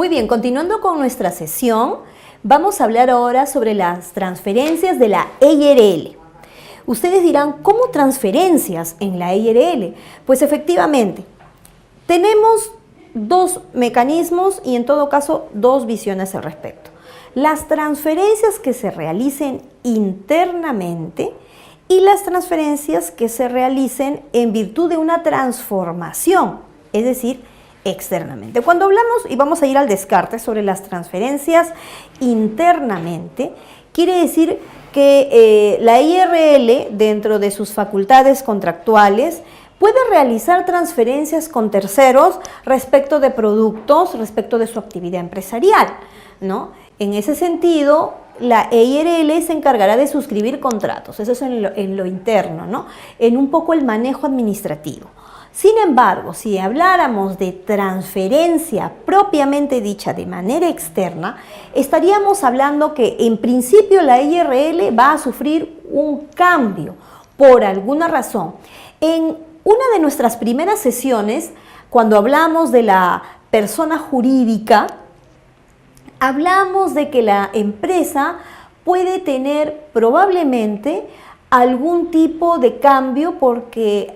Muy bien, continuando con nuestra sesión, vamos a hablar ahora sobre las transferencias de la EIRL. Ustedes dirán, ¿cómo transferencias en la EIRL? Pues efectivamente, tenemos dos mecanismos y en todo caso dos visiones al respecto. Las transferencias que se realicen internamente y las transferencias que se realicen en virtud de una transformación, es decir, externamente. Cuando hablamos, y vamos a ir al descarte, sobre las transferencias internamente, quiere decir que la EIRL, dentro de sus facultades contractuales, puede realizar transferencias con terceros respecto de productos, respecto de su actividad empresarial, ¿no? En ese sentido, la EIRL se encargará de suscribir contratos, eso es en lo interno, ¿no? En un poco el manejo administrativo. Sin embargo, si habláramos de transferencia propiamente dicha de manera externa, estaríamos hablando que en principio la EIRL va a sufrir un cambio por alguna razón. En una de nuestras primeras sesiones, cuando hablamos de la persona jurídica, hablamos de que la empresa puede tener probablemente algún tipo de cambio porque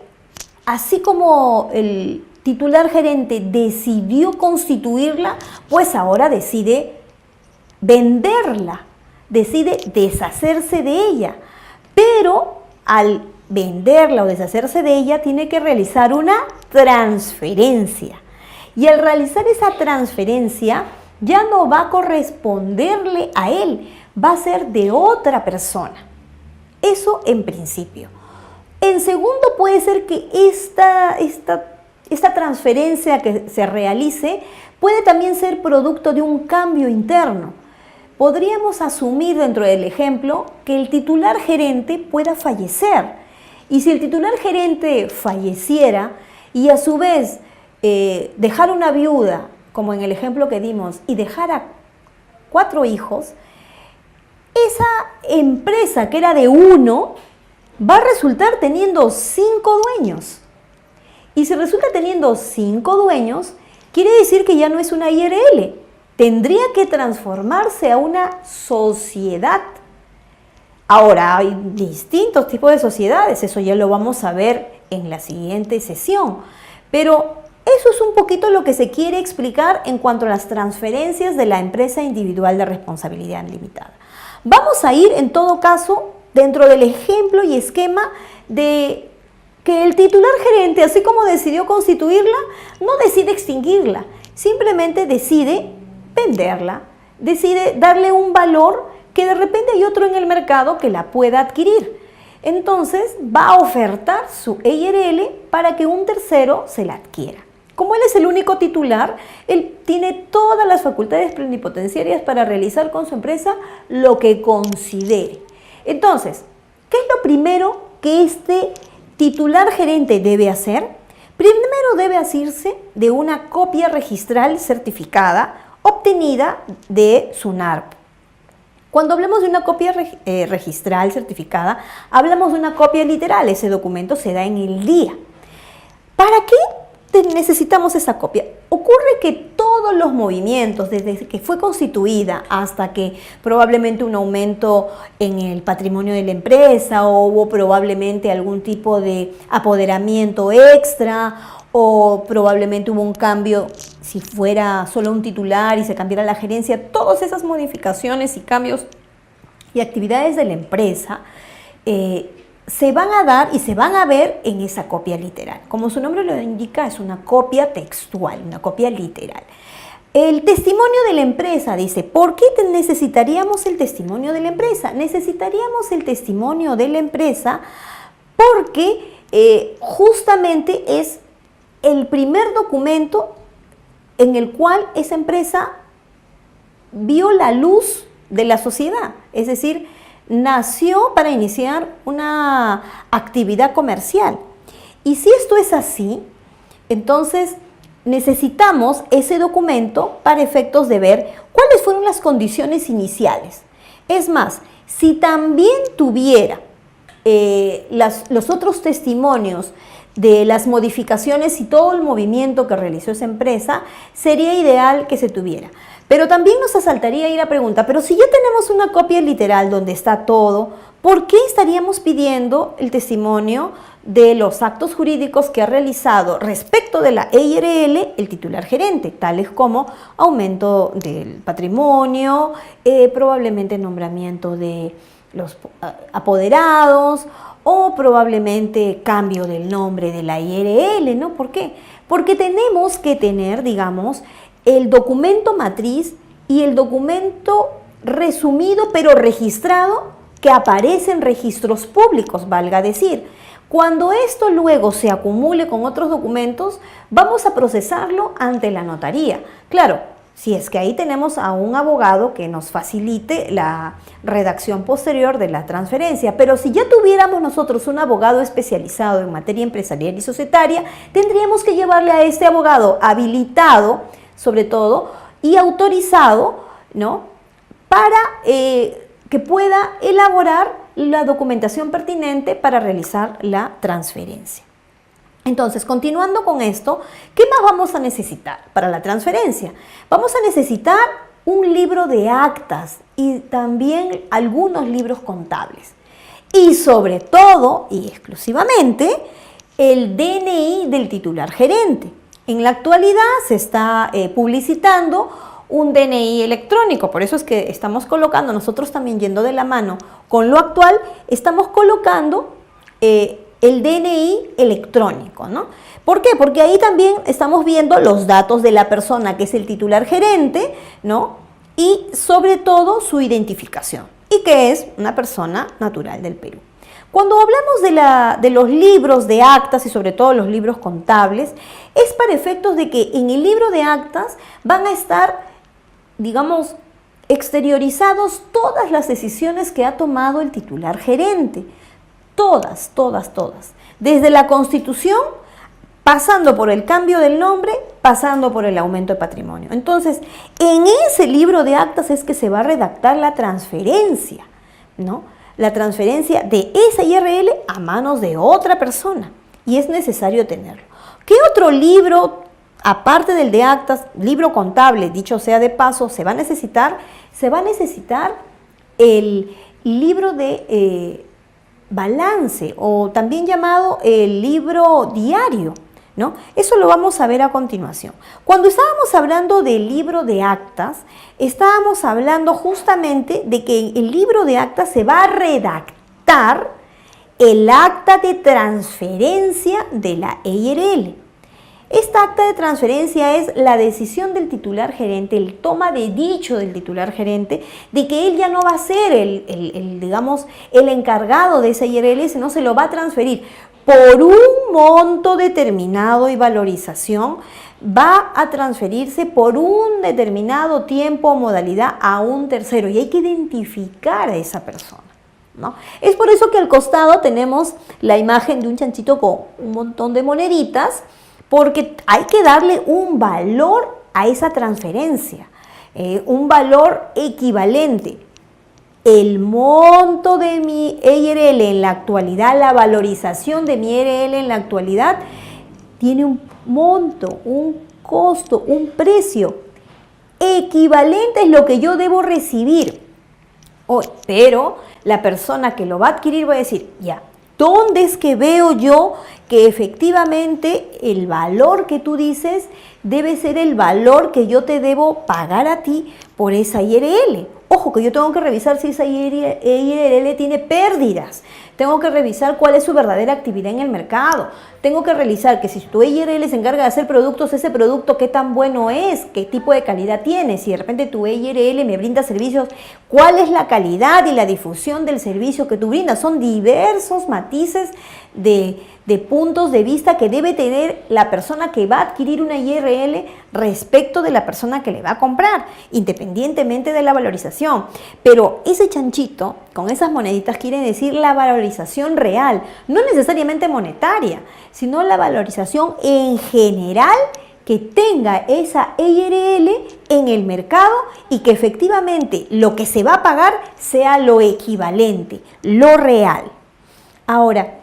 así como el titular gerente decidió constituirla, pues ahora decide venderla, decide deshacerse de ella. Pero al venderla o deshacerse de ella, tiene que realizar una transferencia. Y al realizar esa transferencia, ya no va a corresponderle a él, va a ser de otra persona. Eso en principio. En segundo, puede ser que esta transferencia que se realice puede también ser producto de un cambio interno. Podríamos asumir dentro del ejemplo que el titular gerente pueda fallecer. Y si el titular gerente falleciera y a su vez dejar una viuda, como en el ejemplo que dimos, y dejara 4 hijos, esa empresa que era de uno va a resultar teniendo 5 dueños. Y si resulta teniendo 5 dueños, quiere decir que ya no es una EIRL. Tendría que transformarse a una sociedad. Ahora, hay distintos tipos de sociedades, eso ya lo vamos a ver en la siguiente sesión. Pero eso es un poquito lo que se quiere explicar en cuanto a las transferencias de la empresa individual de responsabilidad limitada. Vamos a ir, en todo caso, dentro del ejemplo y esquema de que el titular gerente, así como decidió constituirla, no decide extinguirla, simplemente decide venderla, decide darle un valor que de repente hay otro en el mercado que la pueda adquirir. Entonces va a ofertar su EIRL para que un tercero se la adquiera. Como él es el único titular, él tiene todas las facultades plenipotenciarias para realizar con su empresa lo que considere. Entonces, ¿qué es lo primero que este titular gerente debe hacer? Primero debe asirse de una copia registral certificada obtenida de SUNARP. Cuando hablamos de una copia registral certificada, hablamos de una copia literal. Ese documento se da en el día. ¿Para qué necesitamos esa copia? Ocurre que todos los movimientos, desde que fue constituida hasta que probablemente un aumento en el patrimonio de la empresa, o hubo probablemente algún tipo de apoderamiento extra, o probablemente hubo un cambio si fuera solo un titular y se cambiara la gerencia, todas esas modificaciones y cambios y actividades de la empresa se van a dar y se van a ver en esa copia literal. Como su nombre lo indica, es una copia textual, una copia literal. El testimonio de la empresa dice, ¿por qué necesitaríamos el testimonio de la empresa? Necesitaríamos el testimonio de la empresa porque justamente es el primer documento en el cual esa empresa vio la luz de la sociedad, es decir, nació para iniciar una actividad comercial. Y si esto es así, entonces necesitamos ese documento para efectos de ver cuáles fueron las condiciones iniciales. Es más, si también tuviera los otros testimonios de las modificaciones y todo el movimiento que realizó esa empresa, sería ideal que se tuviera. Pero también nos asaltaría ahí la pregunta, pero si ya tenemos una copia literal donde está todo, ¿por qué estaríamos pidiendo el testimonio de los actos jurídicos que ha realizado respecto de la EIRL el titular gerente, tales como aumento del patrimonio, probablemente nombramiento de los apoderados o probablemente cambio del nombre de la IRL, ¿no? ¿Por qué? Porque tenemos que tener, digamos, el documento matriz y el documento resumido pero registrado que aparece en registros públicos, valga decir. Cuando esto luego se acumule con otros documentos, vamos a procesarlo ante la notaría. Claro, si es que ahí tenemos a un abogado que nos facilite la redacción posterior de la transferencia, pero si ya tuviéramos nosotros un abogado especializado en materia empresarial y societaria, tendríamos que llevarle a este abogado habilitado, sobre todo, y autorizado, ¿no?, para que pueda elaborar la documentación pertinente para realizar la transferencia. Entonces, continuando con esto, ¿qué más vamos a necesitar para la transferencia? Vamos a necesitar un libro de actas y también algunos libros contables. Y sobre todo y exclusivamente, el DNI del titular gerente. En la actualidad se está publicitando un DNI electrónico, por eso es que estamos colocando, nosotros también yendo de la mano con lo actual, estamos colocando el DNI electrónico, ¿no? ¿Por qué? Porque ahí también estamos viendo los datos de la persona que es el titular gerente, ¿no? Y sobre todo su identificación, y que es una persona natural del Perú. Cuando hablamos de los libros de actas y sobre todo los libros contables, es para efectos de que en el libro de actas van a estar, digamos, exteriorizados todas las decisiones que ha tomado el titular gerente. Todas. Desde la Constitución, pasando por el cambio del nombre, pasando por el aumento de patrimonio. Entonces, en ese libro de actas es que se va a redactar la transferencia, ¿no? La transferencia de esa IRL a manos de otra persona. Y es necesario tenerlo. ¿Qué otro libro, aparte del de actas, libro contable, dicho sea de paso, se va a necesitar? Se va a necesitar el libro de balance, o también llamado el libro diario, ¿no? Eso lo vamos a ver a continuación. Cuando estábamos hablando del libro de actas, estábamos hablando justamente de que en el libro de actas se va a redactar el acta de transferencia de la EIRL. Esta acta de transferencia es la decisión del titular gerente, el toma de dicho del titular gerente, de que él ya no va a ser digamos, el encargado de esa IRL, sino se lo va a transferir por un monto determinado y valorización, va a transferirse por un determinado tiempo o modalidad a un tercero, y hay que identificar a esa persona, ¿no? Es por eso que al costado tenemos la imagen de un chanchito con un montón de moneditas, porque hay que darle un valor a esa transferencia, un valor equivalente. El monto de mi EIRL en la actualidad, la valorización de mi EIRL en la actualidad, tiene un monto, un costo, un precio equivalente, es lo que yo debo recibir hoy. Pero la persona que lo va a adquirir va a decir, ya, ¿dónde es que veo yo que efectivamente el valor que tú dices debe ser el valor que yo te debo pagar a ti por esa IRL? Ojo, que yo tengo que revisar si esa IRL tiene pérdidas. Tengo que revisar cuál es su verdadera actividad en el mercado. Tengo que revisar que si tu IRL se encarga de hacer productos, ese producto qué tan bueno es, qué tipo de calidad tiene. Si de repente tu IRL me brinda servicios, cuál es la calidad y la difusión del servicio que tú brindas. Son diversos matices de puntos de vista que debe tener la persona que va a adquirir una IRL respecto de la persona que le va a comprar, independientemente de la valorización. Pero ese chanchito con esas moneditas quiere decir la valorización real, no necesariamente monetaria, sino la valorización en general que tenga esa IRL en el mercado y que efectivamente lo que se va a pagar sea lo equivalente, lo real. Ahora,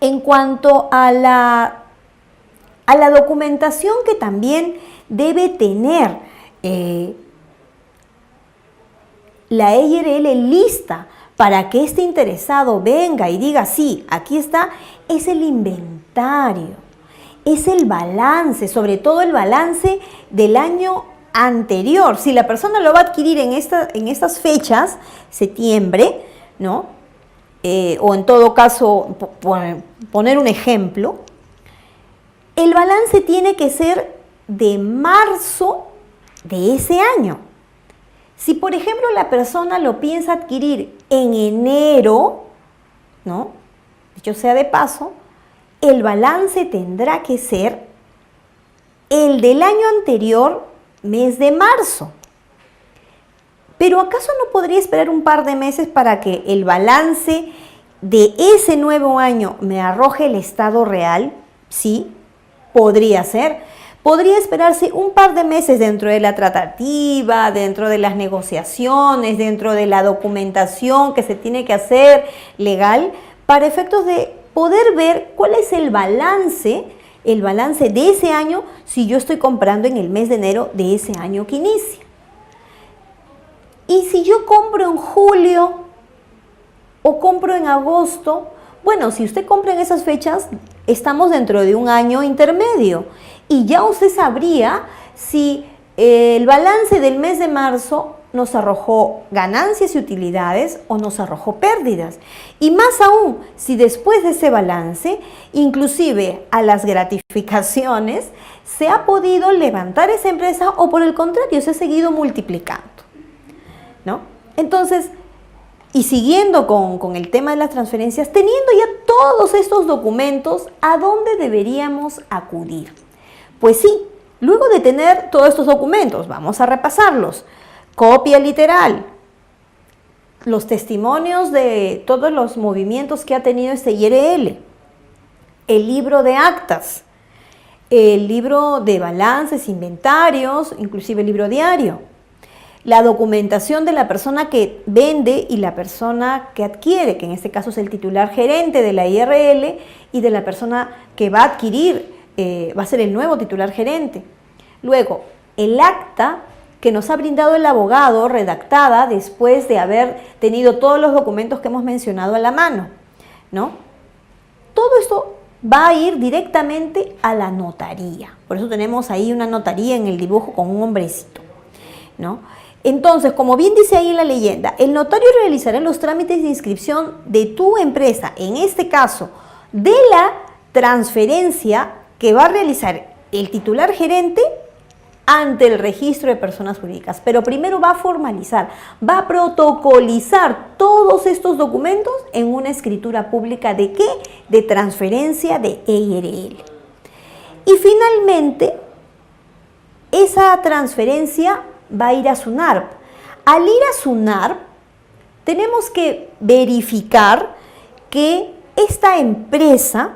En cuanto a la documentación que también debe tener la IRL lista para que este interesado venga y diga, sí, aquí está, es el inventario, es el balance, sobre todo el balance del año anterior. Si la persona lo va a adquirir en estas fechas, septiembre, ¿no? O en todo caso, poner un ejemplo, el balance tiene que ser de marzo de ese año. Si, por ejemplo, la persona lo piensa adquirir en enero, ¿no? Dicho sea de paso, el balance tendrá que ser el del año anterior, mes de marzo. Pero ¿acaso no podría esperar un par de meses para que el balance de ese nuevo año me arroje el estado real? Sí, podría ser. Podría esperarse un par de meses dentro de la tratativa, dentro de las negociaciones, dentro de la documentación que se tiene que hacer legal, para efectos de poder ver cuál es el balance de ese año si yo estoy comprando en el mes de enero de ese año que inicia. Y si yo compro en julio o compro en agosto, bueno, si usted compra en esas fechas, estamos dentro de un año intermedio y ya usted sabría si el balance del mes de marzo nos arrojó ganancias y utilidades o nos arrojó pérdidas. Y más aún, si después de ese balance, inclusive a las gratificaciones, se ha podido levantar esa empresa o por el contrario, se ha seguido multiplicando, ¿no? Entonces, y siguiendo con el tema de las transferencias, teniendo ya todos estos documentos, ¿a dónde deberíamos acudir? Pues sí, luego de tener todos estos documentos, vamos a repasarlos. Copia literal, los testimonios de todos los movimientos que ha tenido este IRL, el libro de actas, el libro de balances, inventarios, inclusive el libro diario, la documentación de la persona que vende y la persona que adquiere, que en este caso es el titular gerente de la IRL y de la persona que va a adquirir, va a ser el nuevo titular gerente. Luego, el acta que nos ha brindado el abogado, redactada después de haber tenido todos los documentos que hemos mencionado a la mano, ¿no? Todo esto va a ir directamente a la notaría. Por eso tenemos ahí una notaría en el dibujo con un hombrecito, ¿no? Entonces, como bien dice ahí en la leyenda, el notario realizará los trámites de inscripción de tu empresa, en este caso, de la transferencia que va a realizar el titular gerente ante el registro de personas jurídicas. Pero primero va a formalizar, va a protocolizar todos estos documentos en una escritura pública ¿de qué? De transferencia de IRL. Y finalmente, esa transferencia va a ir a SUNARP. Al ir a SUNARP, tenemos que verificar que esta empresa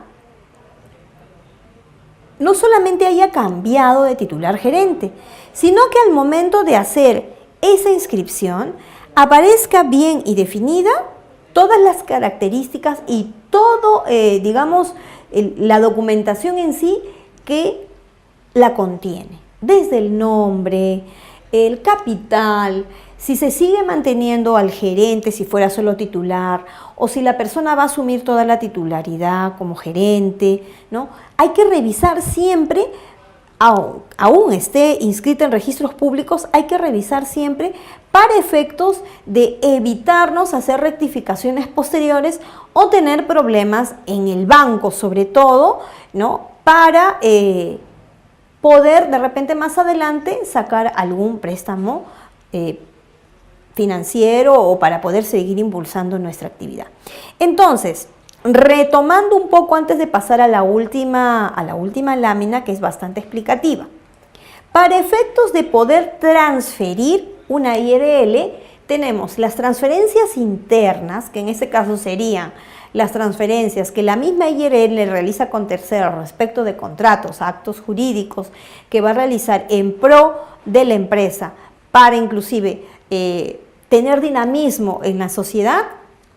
no solamente haya cambiado de titular gerente, sino que al momento de hacer esa inscripción aparezca bien y definida todas las características y todo, la documentación en sí que la contiene. Desde el nombre, el capital, si se sigue manteniendo al gerente, si fuera solo titular, o si la persona va a asumir toda la titularidad como gerente, ¿no? Hay que revisar siempre, aún esté inscrita en registros públicos, hay que revisar siempre para efectos de evitarnos hacer rectificaciones posteriores o tener problemas en el banco, sobre todo, ¿no? Para poder de repente más adelante sacar algún préstamo financiero o para poder seguir impulsando nuestra actividad. Entonces, retomando un poco antes de pasar a la última lámina, que es bastante explicativa. Para efectos de poder transferir una IRL, tenemos las transferencias internas, que en este caso serían las transferencias que la misma IRL realiza con terceros respecto de contratos, actos jurídicos que va a realizar en pro de la empresa para inclusive tener dinamismo en la sociedad,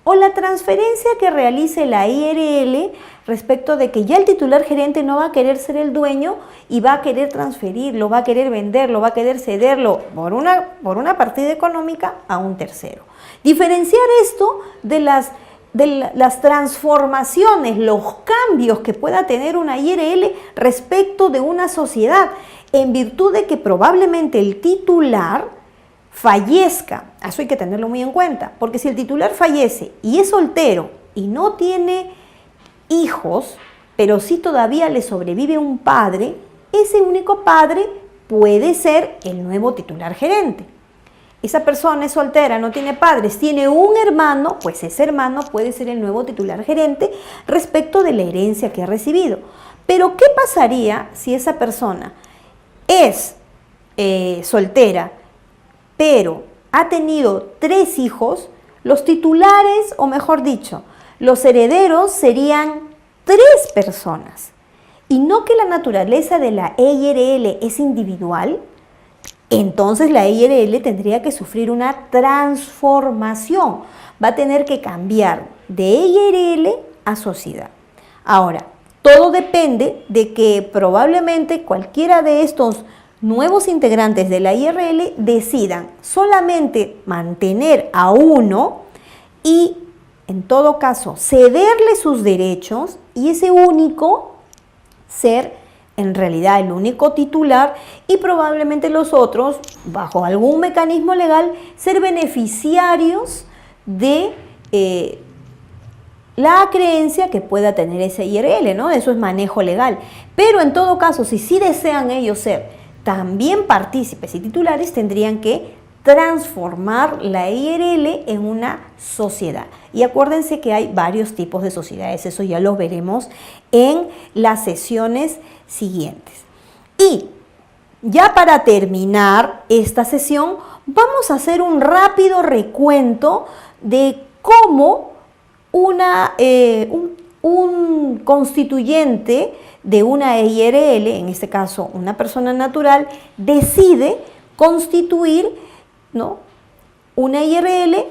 o la transferencia que realice la IRL respecto de que ya el titular gerente no va a querer ser el dueño y va a querer transferirlo, va a querer venderlo, va a querer cederlo por una partida económica a un tercero. Diferenciar esto de las transformaciones, los cambios que pueda tener una IRL respecto de una sociedad, en virtud de que probablemente el titular fallezca. Eso hay que tenerlo muy en cuenta, porque si el titular fallece y es soltero y no tiene hijos, pero sí todavía le sobrevive un padre, ese único padre puede ser el nuevo titular gerente. Esa persona es soltera, no tiene padres, tiene un hermano, pues ese hermano puede ser el nuevo titular gerente respecto de la herencia que ha recibido. Pero ¿qué pasaría si esa persona es soltera, pero ha tenido 3 hijos? Los titulares, o mejor dicho, los herederos serían 3 personas. Y no que la naturaleza de la EIRL es individual, entonces la IRL tendría que sufrir una transformación. Va a tener que cambiar de IRL a sociedad. Ahora, todo depende de que probablemente cualquiera de estos nuevos integrantes de la IRL decidan solamente mantener a uno y, en todo caso, cederle sus derechos y ese único ser en realidad el único titular y probablemente los otros, bajo algún mecanismo legal, ser beneficiarios de la creencia que pueda tener ese IRL, ¿no? Eso es manejo legal. Pero en todo caso, si sí desean ellos ser también partícipes y titulares, tendrían que transformar la IRL en una sociedad. Y acuérdense que hay varios tipos de sociedades, eso ya lo veremos en las sesiones siguientes. Y ya para terminar esta sesión, vamos a hacer un rápido recuento de cómo un constituyente de una IRL, en este caso una persona natural, decide constituir, ¿no?, una IRL.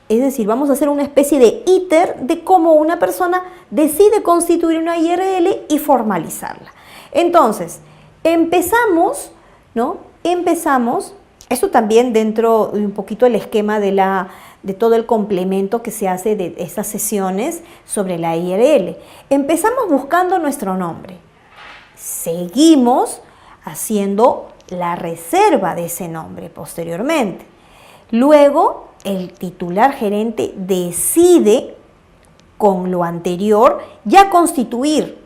Es decir, vamos a hacer una especie de íter de cómo una persona decide constituir una IRL y formalizarla. Entonces, empezamos, ¿no? Esto también dentro de un poquito el esquema de todo el complemento que se hace de estas sesiones sobre la IRL. Empezamos buscando nuestro nombre. Seguimos haciendo la reserva de ese nombre posteriormente. Luego, el titular gerente decide con lo anterior ya constituir,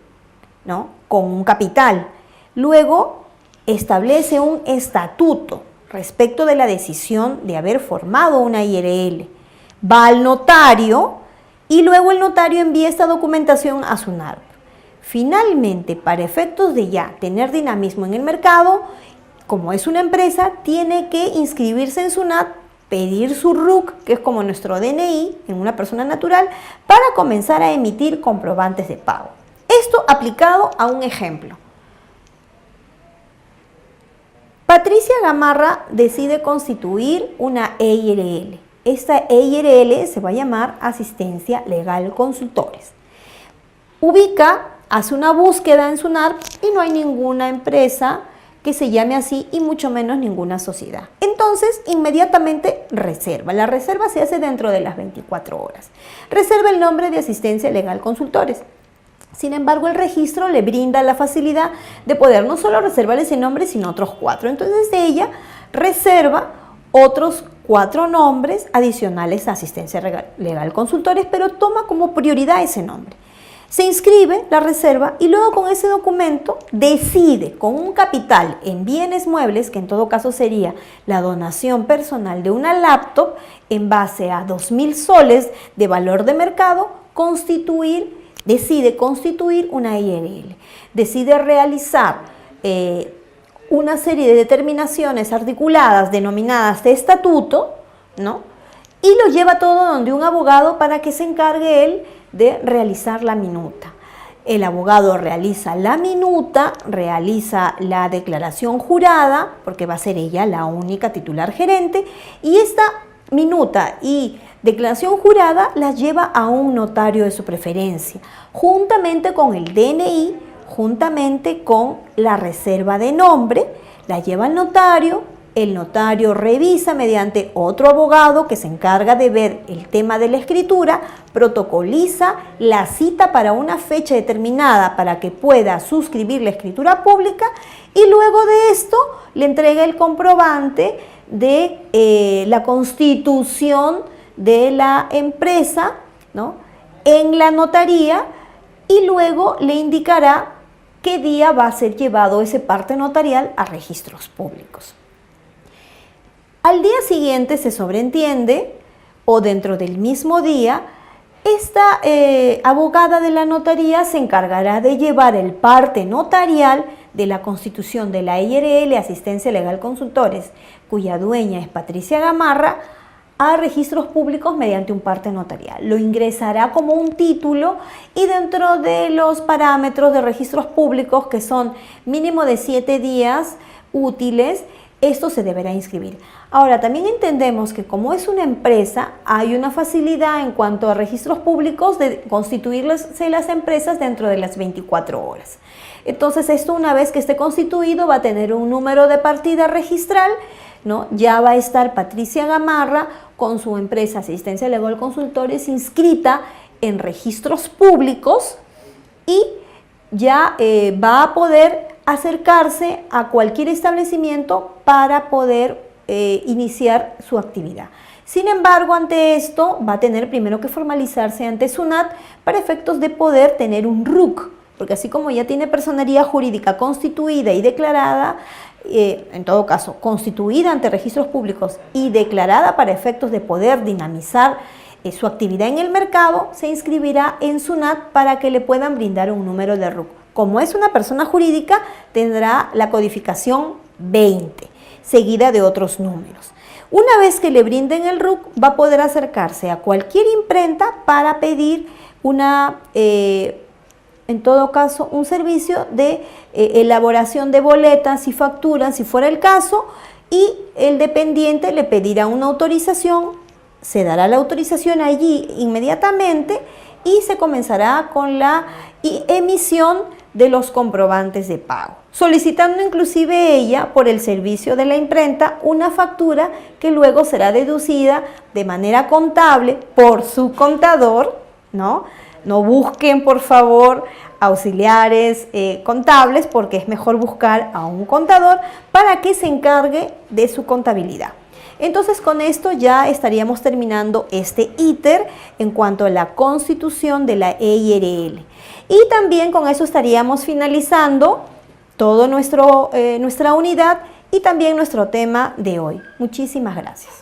¿no?, con un capital. Luego establece un estatuto respecto de la decisión de haber formado una IRL. Va al notario y luego el notario envía esta documentación a SUNAT. Finalmente, para efectos de ya tener dinamismo en el mercado, como es una empresa, tiene que inscribirse en SUNAT, pedir su RUC, que es como nuestro DNI en una persona natural, para comenzar a emitir comprobantes de pago. Esto aplicado a un ejemplo. Patricia Gamarra decide constituir una EIRL. Esta EIRL se va a llamar Asistencia Legal Consultores. Hace una búsqueda en SUNAT y no hay ninguna empresa que se llame así y mucho menos ninguna sociedad. Entonces, inmediatamente reserva. La reserva se hace dentro de las 24 horas. Reserva el nombre de Asistencia Legal Consultores. Sin embargo, el registro le brinda la facilidad de poder no solo reservar ese nombre, sino otros 4. Entonces, ella reserva otros 4 nombres adicionales a Asistencia Legal Consultores, pero toma como prioridad ese nombre. Se inscribe la reserva y luego con ese documento decide con un capital en bienes muebles, que en todo caso sería la donación personal de una laptop en base a 2.000 soles de valor de mercado, decide constituir una IRL. Decide realizar una serie de determinaciones articuladas denominadas de estatuto, ¿no?, y lo lleva todo donde un abogado para que se encargue él de realizar la minuta. El abogado realiza la minuta, realiza la declaración jurada, porque va a ser ella la única titular gerente, y esta minuta y declaración jurada la lleva a un notario de su preferencia, juntamente con el DNI, juntamente con la reserva de nombre, la lleva al notario, el notario revisa mediante otro abogado que se encarga de ver el tema de la escritura, protocoliza la cita para una fecha determinada para que pueda suscribir la escritura pública y luego de esto le entrega el comprobante de la constitución de la empresa, ¿no?, en la notaría y luego le indicará qué día va a ser llevado ese parte notarial a registros públicos. Al día siguiente se sobreentiende, o dentro del mismo día, esta abogada de la notaría se encargará de llevar el parte notarial de la constitución de la IRL Asistencia Legal Consultores, cuya dueña es Patricia Gamarra, a registros públicos mediante un parte notarial. Lo ingresará como un título y dentro de los parámetros de registros públicos, que son mínimo de 7 días útiles, esto se deberá inscribir. Ahora, también entendemos que como es una empresa, hay una facilidad en cuanto a registros públicos de constituirse las empresas dentro de las 24 horas. Entonces, esto una vez que esté constituido va a tener un número de partida registral, ¿no? Ya va a estar Patricia Gamarra con su empresa Asistencia Legal Consultores inscrita en registros públicos y ya va a poder acercarse a cualquier establecimiento para poder iniciar su actividad. Sin embargo, ante esto va a tener primero que formalizarse ante SUNAT para efectos de poder tener un RUC, porque así como ya tiene personería jurídica constituida y declarada, en todo caso, constituida ante registros públicos y declarada para efectos de poder dinamizar su actividad en el mercado, se inscribirá en SUNAT para que le puedan brindar un número de RUC. Como es una persona jurídica, tendrá la codificación 20, seguida de otros números. Una vez que le brinden el RUC, va a poder acercarse a cualquier imprenta para pedir una, en todo caso, un servicio de elaboración de boletas y facturas, si fuera el caso, y el dependiente le pedirá una autorización, se dará la autorización allí inmediatamente y se comenzará con la emisión de los comprobantes de pago, solicitando inclusive ella por el servicio de la imprenta una factura que luego será deducida de manera contable por su contador, ¿no? No busquen, por favor, auxiliares contables, porque es mejor buscar a un contador para que se encargue de su contabilidad. Entonces, con esto ya estaríamos terminando este íter en cuanto a la constitución de la EIRL. Y también con eso estaríamos finalizando todo nuestra unidad y también nuestro tema de hoy. Muchísimas gracias.